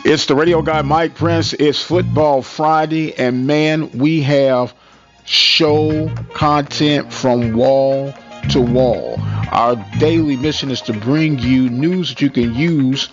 It's the radio guy, Mike Prince. It's Football Friday, and man, we have show content from wall to wall. Our daily mission is to bring you news that you can use,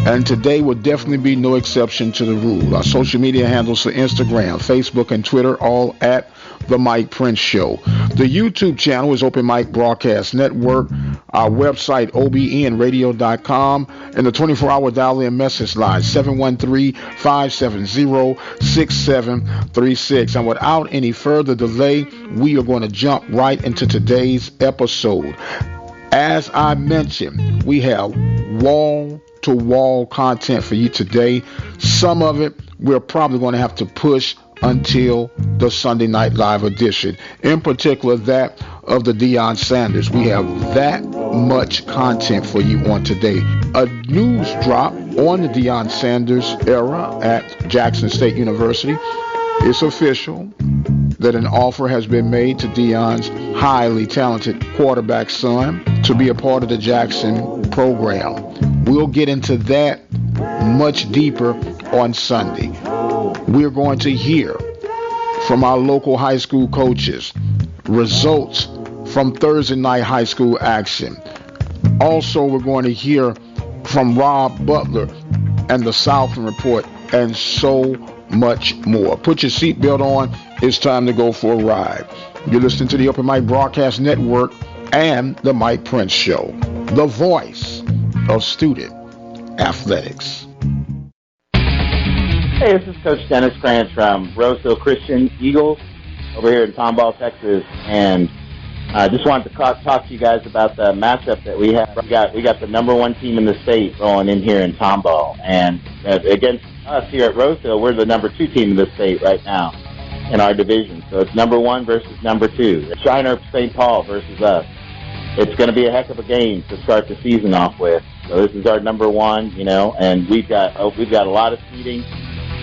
and today will definitely be no exception to the rule. Our social media handles for Instagram, Facebook, and Twitter, all at The Mike Prince Show. The YouTube channel is Open Mic Broadcast Network. Our website, obnradio.com, and the 24-hour dial-in message line, 713-570-6736. And without any further delay, we are going to jump right into today's episode. As I mentioned, we have wall-to-wall content for you today. Some of it we're probably going to have to push until the Sunday Night Live edition, in particular that of the Deion Sanders. We have that much content for you on today. A news drop on the Deion Sanders era at Jackson State University. It's official that an offer has been made to Deion's highly talented quarterback son to be a part of the Jackson program. We'll get into that much deeper on Sunday. We're going to hear from our local high school coaches, results from Thursday night high school action. Also, we're going to hear from Rob Butler and the Southland Report, and so much more. Put your seatbelt on. It's time to go for a ride. You're listening to the Open Mic Broadcast Network and the Mike Prince Show, the voice of student athletics. Hey, this is Coach Dennis Kranz from Roseville Christian Eagles over here in Tomball, Texas, and I just wanted to talk to you guys about the matchup that we have. We got the number one team in the state rolling in here in Tomball, and against us here at Roseville, we're the number two team in the state right now in our division. So it's number one versus number two. Shiner St. Paul versus us. It's going to be a heck of a game to start the season off with. So this is our number one, and we've got a lot of seating.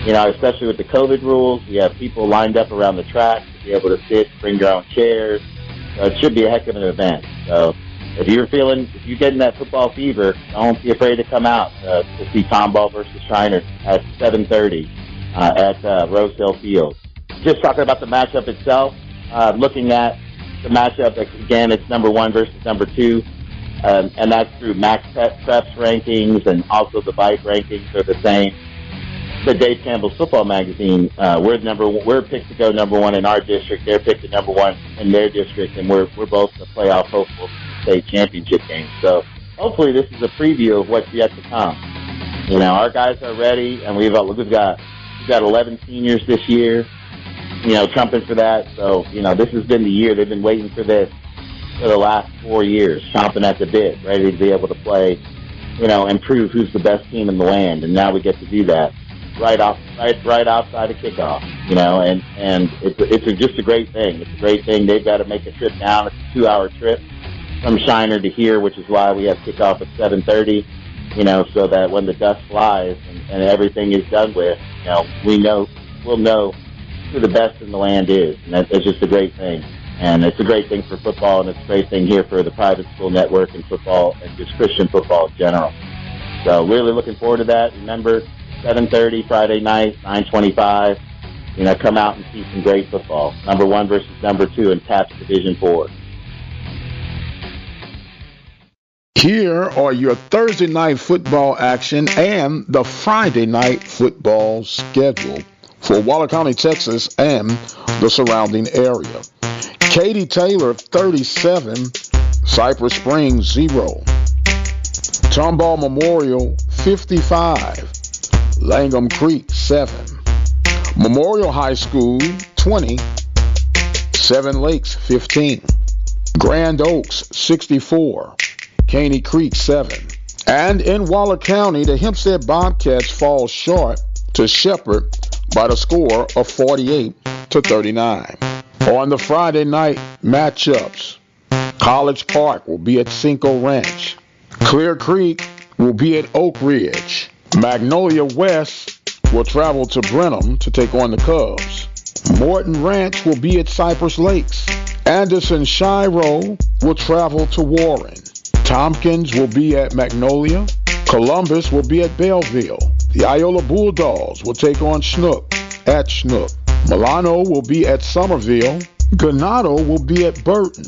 Especially with the COVID rules, we have people lined up around the track to be able to sit, bring your own chairs. So it should be a heck of an event. So if you're getting that football fever, don't be afraid to come out to see Tomball versus Shiner at 7:30 at Roseville Field. Just talking about the matchup itself, looking at the matchup, again, it's number one versus number two, and that's through Max Preps rankings, and also the bike rankings are the same. The Dave Campbell's Football Magazine, we're picked to go number one in our district. They're picked to number one in their district, and we're both the playoff hopefuls in the state championship game. So hopefully this is a preview of what's yet to come. Our guys are ready, and we've got 11 seniors this year, trumping for that. So this has been the year they've been waiting for this for the last 4 years, chomping at the bit, ready to be able to play, and prove who's the best team in the land. And now we get to do that. Right outside of kickoff, and it's just a great thing. It's a great thing. They've got to make a trip down. It's a 2-hour trip from Shiner to here, which is why we have kickoff at 7:30. So that when the dust flies and everything is done with, we'll know who the best in the land is, and that's just a great thing. And it's a great thing for football, and it's a great thing here for the private school network and football and just Christian football in general. So really looking forward to that. Remember, 7:30 Friday night, 9:25. Come out and see some great football. Number one versus number two in TAPS Division 4. Here are your Thursday night football action and the Friday night football schedule for Waller County, Texas, and the surrounding area. Katy Taylor, 37. Cypress Springs, 0. Tomball Memorial, 55. Langham Creek, 7. Memorial High School, 20. Seven Lakes, 15. Grand Oaks, 64. Caney Creek, 7. And in Waller County, the Hempstead Bobcats fall short to Shepherd by the score of 48-39. On the Friday night matchups, College Park will be at Cinco Ranch. Clear Creek will be at Oak Ridge. Magnolia West will travel to Brenham to take on the Cubs. Morton Ranch will be at Cypress Lakes. Anderson Shiro will travel to Warren. Tompkins will be at Magnolia. Columbus will be at Belleville. The Iola Bulldogs will take on Snook at Snook. Milano will be at Somerville. Ganado will be at Burton.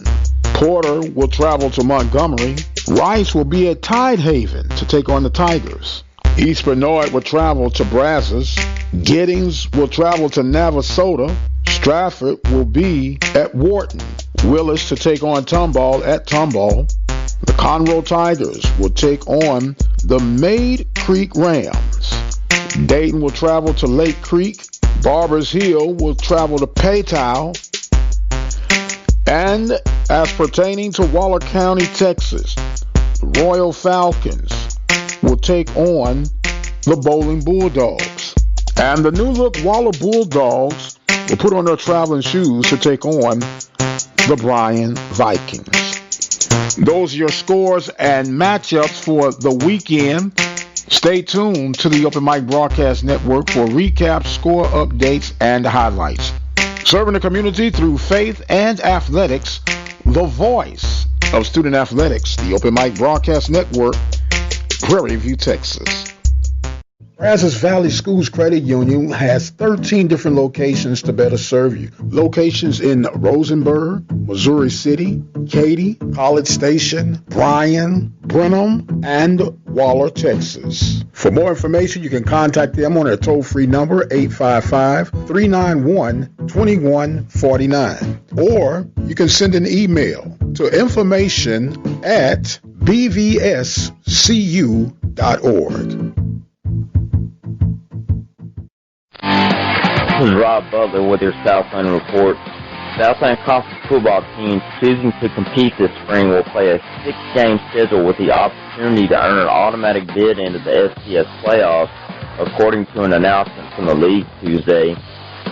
Porter will travel to Montgomery. Rice will be at Tidehaven to take on the Tigers. East Benoit will travel to Brazos. Giddings will travel to Navasota. Stratford will be at Wharton. Willis to take on Tomball at Tomball. The Conroe Tigers will take on the Maid Creek Rams. Dayton will travel to Lake Creek. Barbers Hill will travel to Paytow. And as pertaining to Waller County, Texas, the Royal Falcons will take on the Bowling Bulldogs. And the new look Waller Bulldogs will put on their traveling shoes to take on the Bryan Vikings. Those are your scores and matchups for the weekend. Stay tuned to the Open Mic Broadcast Network for recaps, score updates, and highlights. Serving the community through faith and athletics, the voice of student athletics, the Open Mic Broadcast Network, Prairie View, Texas. Brazos Valley Schools Credit Union has 13 different locations to better serve you. Locations in Rosenberg, Missouri City, Katy, College Station, Bryan, Brenham, and Waller, Texas. For more information, you can contact them on their toll-free number, 855-391-2149. Or you can send an email to information@bvscu.org. This is Rob Butler with your Southland Report. Southland Conference football teams choosing to compete this spring will play a 6-game schedule with the opportunity to earn an automatic bid into the FCS playoffs, according to an announcement from the league Tuesday.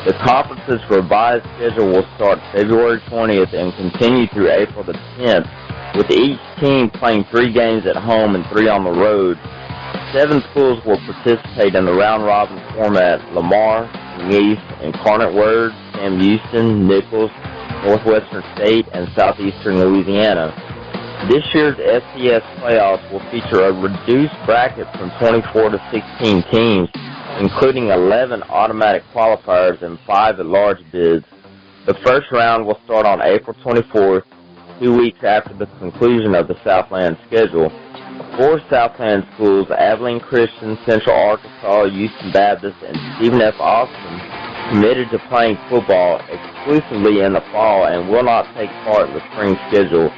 The conference's revised schedule will start February 20th and continue through April the 10th, with each team playing 3 games at home and 3 on the road. 7 schools will participate in the round-robin format: Lamar, Neath, Incarnate Word, Sam Houston, Nichols, Northwestern State, and Southeastern Louisiana. This year's FCS playoffs will feature a reduced bracket from 24 to 16 teams, including 11 automatic qualifiers and 5 at-large bids. The first round will start on April 24th, 2 weeks after the conclusion of the Southland schedule. 4 Southland schools, Abilene Christian, Central Arkansas, Houston Baptist, and Stephen F. Austin, committed to playing football exclusively in the fall and will not take part in the spring schedule.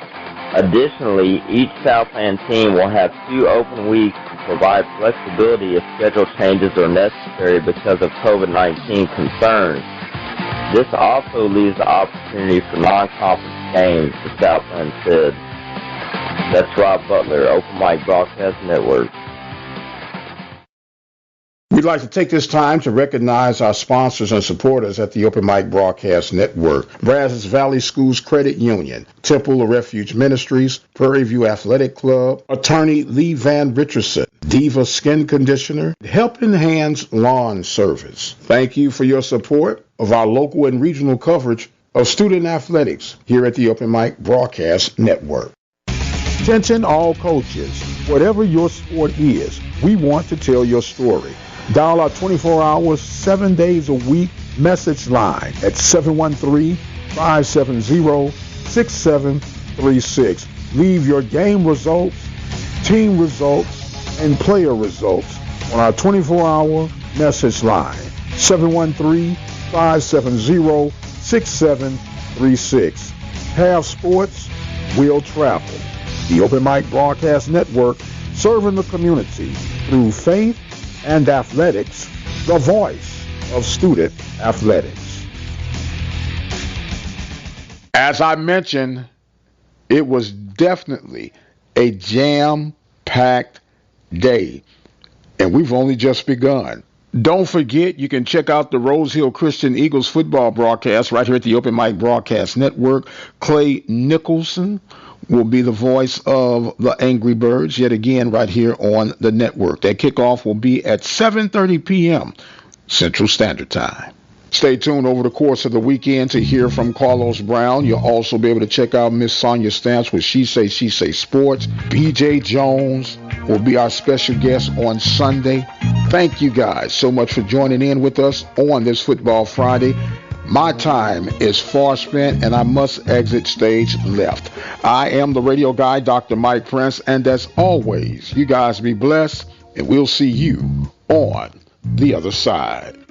Additionally, each Southland team will have 2 open weeks to provide flexibility if schedule changes are necessary because of COVID-19 concerns. This also leaves the opportunity for non-conference games, the Southland said. That's Rob Butler, Open Mic Broadcast Network. We'd like to take this time to recognize our sponsors and supporters at the Open Mic Broadcast Network: Brazos Valley Schools Credit Union, Temple of Refuge Ministries, Prairie View Athletic Club, Attorney Lee Van Richardson, Diva Skin Conditioner, Helping Hands Lawn Service. Thank you for your support of our local and regional coverage of student athletics here at the Open Mic Broadcast Network. Attention all coaches, whatever your sport is, we want to tell your story. Dial our 24 hours, 7 days a week message line at 713-570-6736. Leave your game results, team results, and player results on our 24-hour message line, 713-570-6736. Have sports, we'll travel. The Open Mic Broadcast Network, serving the community through faith and athletics, the voice of student athletics. As I mentioned, it was definitely a jam-packed day, and we've only just begun. Don't forget, you can check out the Rose Hill Christian Eagles football broadcast right here at the Open Mic Broadcast Network. Clay Nicholson will be the voice of the Angry Birds yet again right here on the network. That kickoff will be at 7:30 p.m. Central Standard Time. Stay tuned over the course of the weekend to hear from Carlos Brown. You'll also be able to check out Miss Sonia Stamps with She Say Sports. BJ Jones will be our special guest on Sunday. Thank you guys so much for joining in with us on this Football Friday. My time is far spent and I must exit stage left. I am the radio guy, Dr. Mike Prince, and as always, you guys be blessed and we'll see you on the other side.